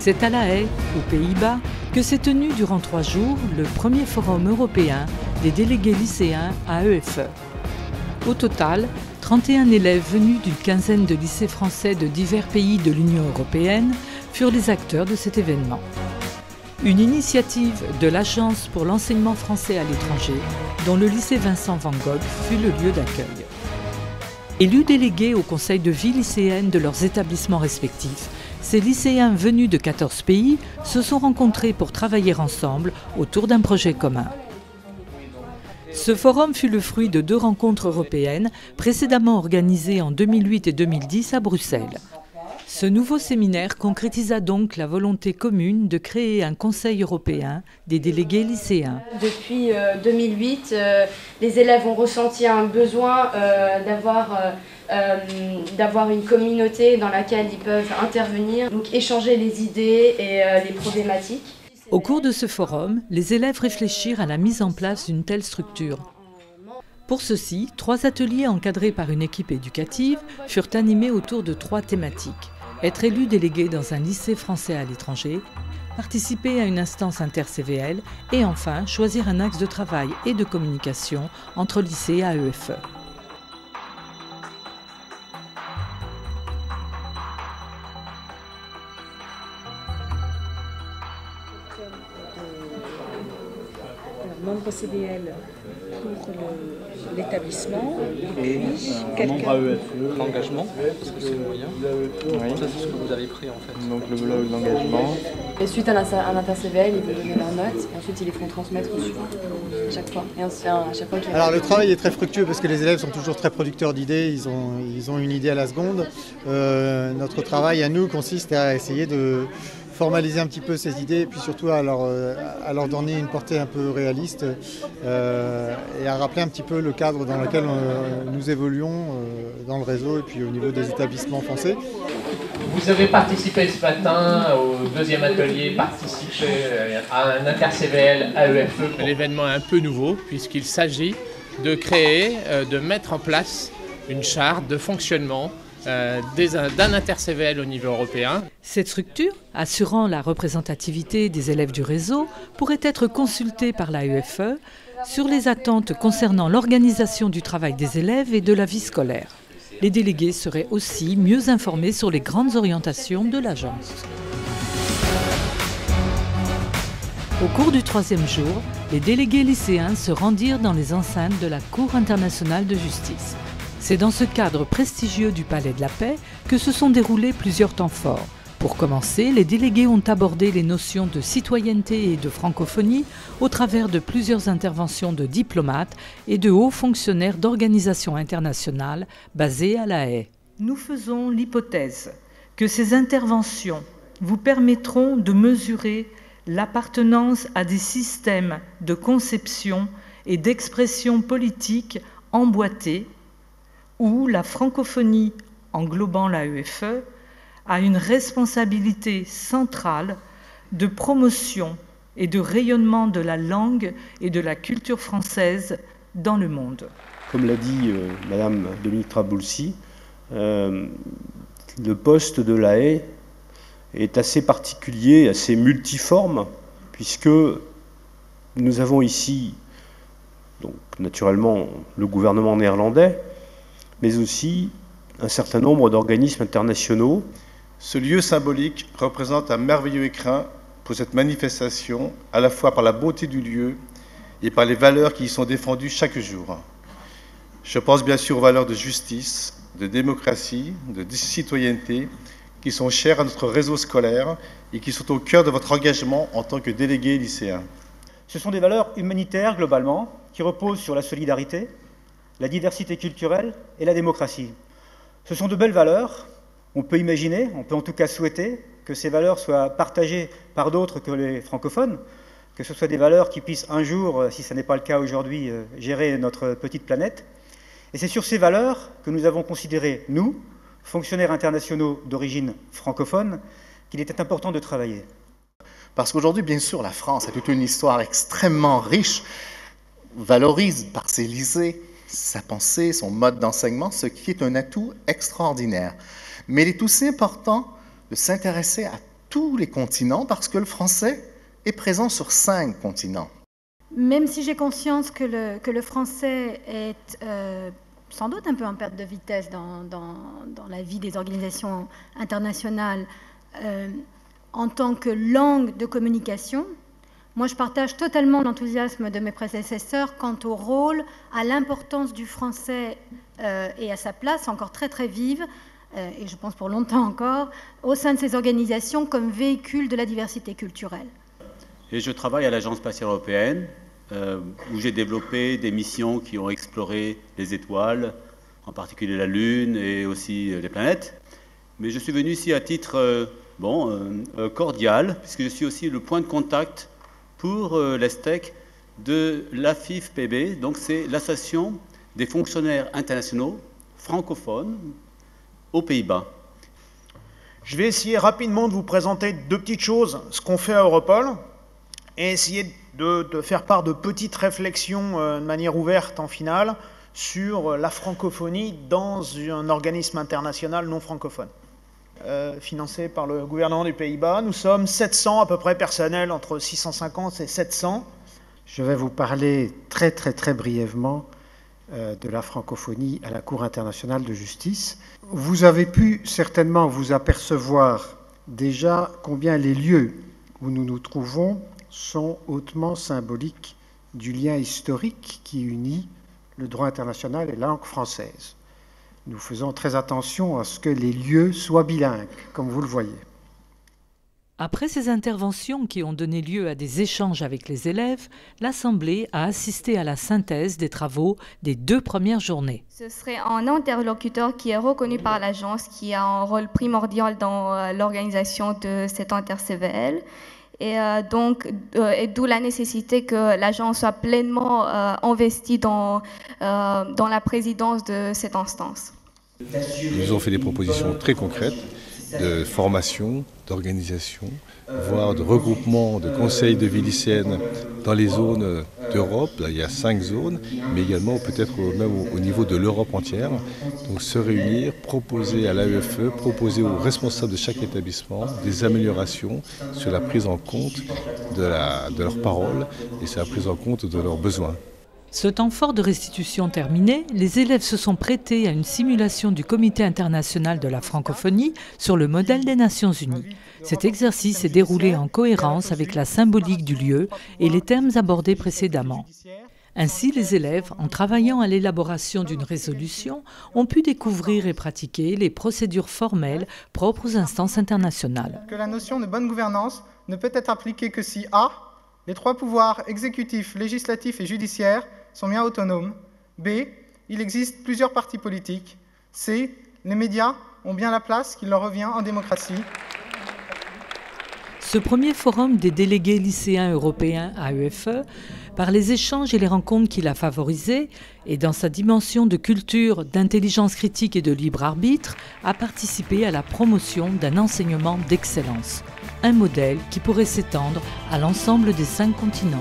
C'est à La Haye, aux Pays-Bas, que s'est tenu durant 3 jours le premier forum européen des délégués lycéens à EFE. Au total, 31 élèves venus d'une quinzaine de lycées français de divers pays de l'Union européenne furent les acteurs de cet événement. Une initiative de l'Agence pour l'enseignement français à l'étranger, dont le lycée Vincent van Gogh fut le lieu d'accueil. Élus délégués au conseil de vie lycéenne de leurs établissements respectifs, ces lycéens venus de 14 pays se sont rencontrés pour travailler ensemble autour d'un projet commun. Ce forum fut le fruit de 2 rencontres européennes précédemment organisées en 2008 et 2010 à Bruxelles. Ce nouveau séminaire concrétisa donc la volonté commune de créer un Conseil européen des délégués lycéens. Depuis 2008, les élèves ont ressenti un besoin d'avoir une communauté dans laquelle ils peuvent intervenir, donc échanger les idées et les problématiques. Au cours de ce forum, les élèves réfléchirent à la mise en place d'une telle structure. Pour ceci, 3 ateliers encadrés par une équipe éducative furent animés autour de 3 thématiques. Être élu délégué dans un lycée français à l'étranger, participer à une instance inter-CVL et enfin choisir un axe de travail et de communication entre lycées à EFE. Membre CVL pour l'établissement et membre à EFE. L'engagement, parce que c'est moyen. Oui. Ça, c'est ce que vous avez pris en fait. Donc le blog d'engagement. Et suite à l'inter-CVL, ils vont donner leurs notes et ensuite ils les feront transmettre au suivant à chaque fois. Et à chaque fois Alors le travail est très fructueux parce que les élèves sont toujours très producteurs d'idées, ils ont une idée à la seconde. Notre travail à nous consiste à essayer de formaliser un petit peu ces idées et puis surtout à leur donner une portée un peu réaliste et à rappeler un petit peu le cadre dans lequel nous évoluons dans le réseau et puis au niveau des établissements français. Vous avez participé ce matin au 2e atelier, participé à un inter-CVL à EFE. L'événement est un peu nouveau puisqu'il s'agit de créer, de mettre en place une charte de fonctionnement d'un inter-CVL au niveau européen. Cette structure, assurant la représentativité des élèves du réseau, pourrait être consultée par la EFE sur les attentes concernant l'organisation du travail des élèves et de la vie scolaire. Les délégués seraient aussi mieux informés sur les grandes orientations de l'agence. Au cours du 3e jour, les délégués lycéens se rendirent dans les enceintes de la Cour internationale de justice. C'est dans ce cadre prestigieux du Palais de la Paix que se sont déroulés plusieurs temps forts. Pour commencer, les délégués ont abordé les notions de citoyenneté et de francophonie au travers de plusieurs interventions de diplomates et de hauts fonctionnaires d'organisations internationales basées à La Haye. Nous faisons l'hypothèse que ces interventions vous permettront de mesurer l'appartenance à des systèmes de conception et d'expression politique emboîtés où la francophonie, englobant la EFE, a une responsabilité centrale de promotion et de rayonnement de la langue et de la culture française dans le monde. Comme l'a dit Madame Dominique Traboulsi, le poste de La Haye est assez particulier, assez multiforme, puisque nous avons ici, donc, naturellement, le gouvernement néerlandais, mais aussi un certain nombre d'organismes internationaux. Ce lieu symbolique représente un merveilleux écrin pour cette manifestation, à la fois par la beauté du lieu et par les valeurs qui y sont défendues chaque jour. Je pense bien sûr aux valeurs de justice, de démocratie, de citoyenneté, qui sont chères à notre réseau scolaire et qui sont au cœur de votre engagement en tant que délégué lycéen. Ce sont des valeurs humanitaires, globalement, qui reposent sur la solidarité, la diversité culturelle et la démocratie. Ce sont de belles valeurs. On peut imaginer, on peut en tout cas souhaiter que ces valeurs soient partagées par d'autres que les francophones, que ce soit des valeurs qui puissent un jour, si ce n'est pas le cas aujourd'hui, gérer notre petite planète. Et c'est sur ces valeurs que nous avons considéré, nous, fonctionnaires internationaux d'origine francophone, qu'il était important de travailler. Parce qu'aujourd'hui, bien sûr, la France a toute une histoire extrêmement riche, valorise par ses lycées sa pensée, son mode d'enseignement, ce qui est un atout extraordinaire. Mais il est aussi important de s'intéresser à tous les continents parce que le français est présent sur 5 continents. Même si j'ai conscience que le français est sans doute un peu en perte de vitesse dans la vie des organisations internationales en tant que langue de communication, moi je partage totalement l'enthousiasme de mes prédécesseurs quant au rôle, à l'importance du français et à sa place encore très très vive, et je pense pour longtemps encore, au sein de ces organisations comme véhicule de la diversité culturelle. Et je travaille à l'Agence spatiale européenne, où j'ai développé des missions qui ont exploré les étoiles, en particulier la Lune et aussi les planètes. Mais je suis venu ici à titre cordial, puisque je suis aussi le point de contact pour l'ESTEC de l'AFIF-PB, donc c'est l'Association des fonctionnaires internationaux francophones aux Pays-Bas. Je vais essayer rapidement de vous présenter 2 petites choses, ce qu'on fait à Europol, et essayer de faire part de petites réflexions de manière ouverte en finale sur la francophonie dans un organisme international non francophone. Financé par le gouvernement des Pays-Bas, nous sommes 700 à peu près personnels, entre 650 et 700. Je vais vous parler très brièvement de la francophonie à la Cour internationale de justice. Vous avez pu certainement vous apercevoir déjà combien les lieux où nous nous trouvons sont hautement symboliques du lien historique qui unit le droit international et la langue française. Nous faisons très attention à ce que les lieux soient bilingues, comme vous le voyez. Après ces interventions qui ont donné lieu à des échanges avec les élèves, l'Assemblée a assisté à la synthèse des travaux des 2 premières journées. Ce serait un interlocuteur qui est reconnu par l'agence, qui a un rôle primordial dans l'organisation de cet inter-CVL. Et d'où la nécessité que l'agence soit pleinement investie dans la présidence de cette instance. Ils nous ont fait des propositions très concrètes de formation, d'organisation, voire de regroupement de conseils de vie lycéenne dans les zones d'Europe. Il y a 5 zones, mais également peut-être même au niveau de l'Europe entière. Donc se réunir, proposer à l'AEFE, proposer aux responsables de chaque établissement des améliorations sur la prise en compte de leurs paroles et sur la prise en compte de leurs besoins. Ce temps fort de restitution terminé, les élèves se sont prêtés à une simulation du Comité international de la francophonie sur le modèle des Nations unies. Cet exercice s'est déroulé en cohérence avec la symbolique du lieu et les thèmes abordés précédemment. Ainsi, les élèves, en travaillant à l'élaboration d'une résolution, ont pu découvrir et pratiquer les procédures formelles propres aux instances internationales. Que la notion de bonne gouvernance ne peut être appliquée que si A, les 3 pouvoirs exécutifs, législatifs et judiciaires sont bien autonomes. B, il existe plusieurs partis politiques. C, les médias ont bien la place qu'il leur revient en démocratie. Ce premier forum des délégués lycéens européens à AEFE, par les échanges et les rencontres qu'il a favorisés, et dans sa dimension de culture, d'intelligence critique et de libre arbitre, a participé à la promotion d'un enseignement d'excellence. Un modèle qui pourrait s'étendre à l'ensemble des 5 continents.